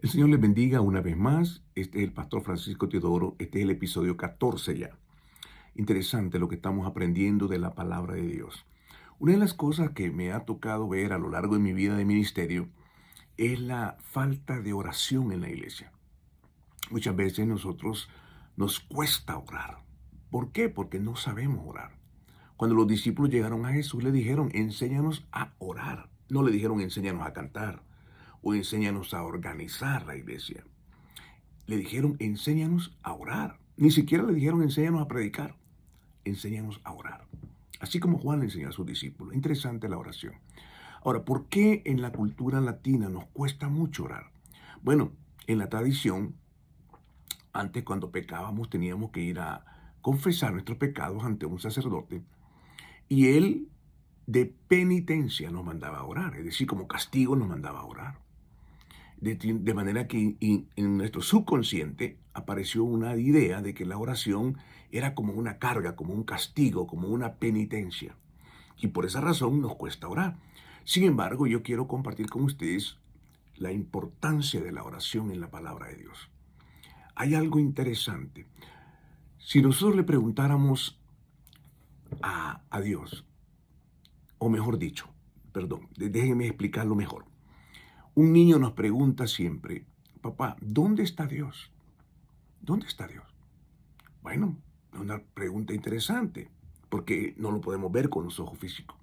El Señor les bendiga una vez más. Este es el pastor Francisco Teodoro. Este es el episodio 14 ya. Interesante lo que estamos aprendiendo de la palabra de Dios. Una de las cosas que me ha tocado ver a lo largo de mi vida de ministerio es la falta de oración en la iglesia. Muchas veces nosotros nos cuesta orar. ¿Por qué? Porque no sabemos orar. Cuando los discípulos llegaron a Jesús, le dijeron, enséñanos a orar. No le dijeron, enséñanos a cantar o enséñanos a organizar la iglesia. Le dijeron, enséñanos a orar. Ni siquiera le dijeron, enséñanos a predicar. Enséñanos a orar. Así como Juan le enseñó a sus discípulos. Interesante la oración. Ahora, ¿por qué en la cultura latina nos cuesta mucho orar? Bueno, en la tradición, antes cuando pecábamos teníamos que ir a confesar nuestros pecados ante un sacerdote y él de penitencia nos mandaba a orar, es decir, como castigo nos mandaba a orar. De manera que en nuestro subconsciente apareció una idea de que la oración era como una carga, como un castigo, como una penitencia. Y por esa razón nos cuesta orar. Sin embargo, yo quiero compartir con ustedes la importancia de la oración en la palabra de Dios. Hay algo interesante. Si nosotros le preguntáramos a Dios, o mejor dicho, perdón, déjenme explicarlo mejor. Un niño nos pregunta siempre, papá, ¿dónde está Dios? ¿Dónde está Dios? Bueno, es una pregunta interesante, porque no lo podemos ver con los ojos físicos.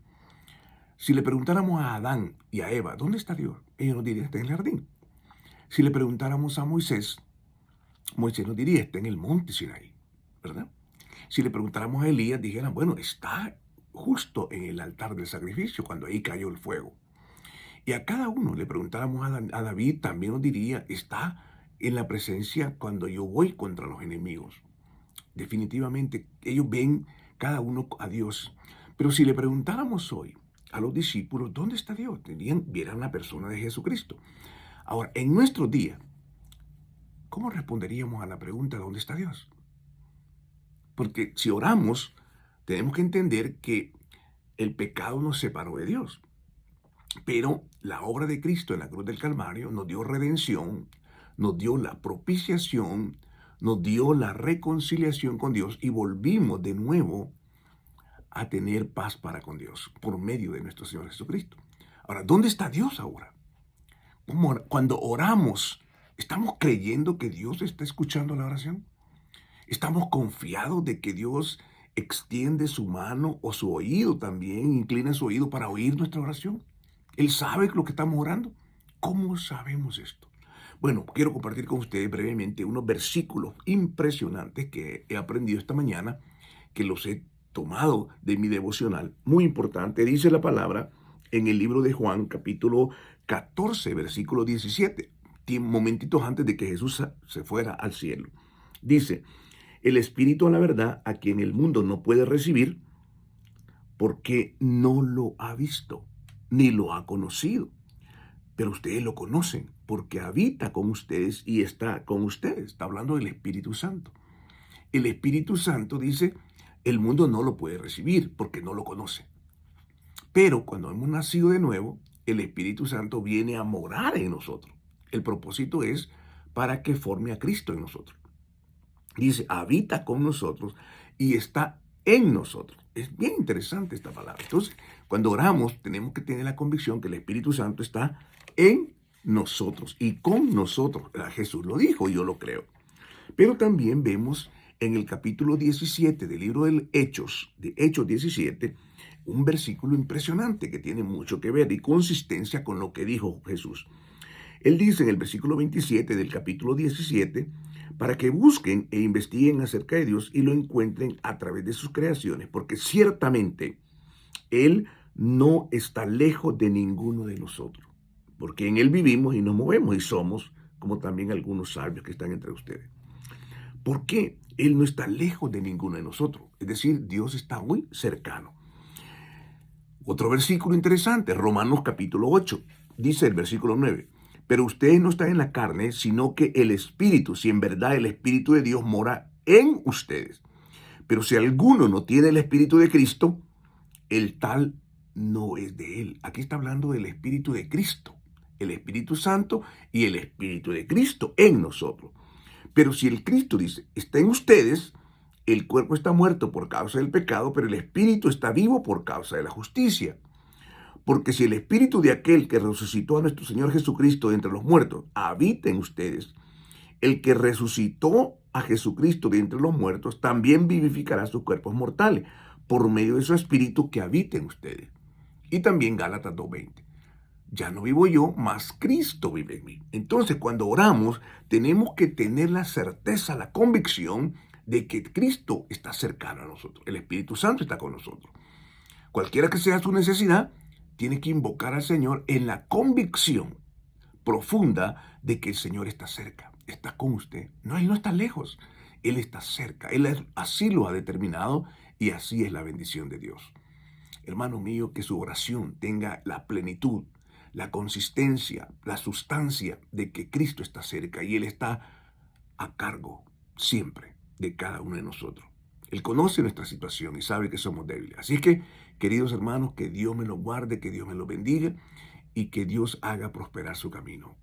Si le preguntáramos a Adán y a Eva, ¿dónde está Dios? Ellos nos dirían, está en el jardín. Si le preguntáramos a Moisés, Moisés nos diría, está en el monte Sinaí, ¿verdad? Si le preguntáramos a Elías, dijeran, bueno, está justo en el altar del sacrificio, cuando ahí cayó el fuego. Y a cada uno le preguntáramos a David, también nos diría, está en la presencia cuando yo voy contra los enemigos. Definitivamente, ellos ven cada uno a Dios. Pero si le preguntáramos hoy a los discípulos, ¿dónde está Dios? Vieran la persona de Jesucristo. Ahora, en nuestro día, ¿cómo responderíamos a la pregunta, ¿dónde está Dios? Porque si oramos, tenemos que entender que el pecado nos separó de Dios. Pero la obra de Cristo en la cruz del Calvario nos dio redención, nos dio la propiciación, nos dio la reconciliación con Dios y volvimos de nuevo a tener paz para con Dios por medio de nuestro Señor Jesucristo. Ahora, ¿dónde está Dios ahora? Cuando oramos, ¿estamos creyendo que Dios está escuchando la oración? ¿Estamos confiados de que Dios extiende su mano o su oído también, inclina su oído para oír nuestra oración? ¿Él sabe lo que estamos orando? ¿Cómo sabemos esto? Bueno, quiero compartir con ustedes brevemente unos versículos impresionantes que he aprendido esta mañana, que los he tomado de mi devocional. Muy importante, dice la palabra en el libro de Juan, capítulo 14, versículo 17, momentitos antes de que Jesús se fuera al cielo. Dice, el Espíritu a la verdad, a quien el mundo no puede recibir, porque no lo ha visto, ni lo ha conocido. Pero ustedes lo conocen, porque habita con ustedes y está con ustedes. Está hablando del Espíritu Santo. El Espíritu Santo dice, el mundo no lo puede recibir, porque no lo conoce. Pero cuando hemos nacido de nuevo, el Espíritu Santo viene a morar en nosotros. El propósito es para que forme a Cristo en nosotros. Dice, habita con nosotros y está en nosotros. Es bien interesante esta palabra. Entonces, cuando oramos, tenemos que tener la convicción que el Espíritu Santo está en nosotros y con nosotros. Jesús lo dijo, yo lo creo. Pero también vemos en el capítulo 17 del libro de Hechos 17, un versículo impresionante que tiene mucho que ver y consistencia con lo que dijo Jesús. Él dice en el versículo 27 del capítulo 17, para que busquen e investiguen acerca de Dios y lo encuentren a través de sus creaciones, porque ciertamente Él no está lejos de ninguno de nosotros, porque en Él vivimos y nos movemos y somos, como también algunos sabios que están entre ustedes. ¿Por qué? Él no está lejos de ninguno de nosotros, es decir, Dios está muy cercano. Otro versículo interesante, Romanos capítulo 8, dice el versículo 9. Pero ustedes no están en la carne, sino que el Espíritu, si en verdad el Espíritu de Dios mora en ustedes. Pero si alguno no tiene el Espíritu de Cristo, el tal no es de él. Aquí está hablando del Espíritu de Cristo. el Espíritu Santo y el Espíritu de Cristo en nosotros. Pero si el Cristo dice, está en ustedes, el cuerpo está muerto por causa del pecado, pero el Espíritu está vivo por causa de la justicia. Porque si el Espíritu de aquel que resucitó a nuestro Señor Jesucristo de entre los muertos habita en ustedes, el que resucitó a Jesucristo de entre los muertos también vivificará sus cuerpos mortales por medio de su Espíritu que habita en ustedes. Y también Gálatas 2:20. Ya no vivo yo, mas Cristo vive en mí. Entonces, cuando oramos, tenemos que tener la certeza, la convicción de que Cristo está cercano a nosotros. El Espíritu Santo está con nosotros. Cualquiera que sea su necesidad, tiene que invocar al Señor en la convicción profunda de que el Señor está cerca, está con usted. No, Él no está lejos, Él está cerca. Él así lo ha determinado y así es la bendición de Dios. Hermano mío, que su oración tenga la plenitud, la consistencia, la sustancia de que Cristo está cerca y Él está a cargo siempre de cada uno de nosotros. Él conoce nuestra situación y sabe que somos débiles. Así que, queridos hermanos, que Dios me los guarde, que Dios me los bendiga y que Dios haga prosperar su camino.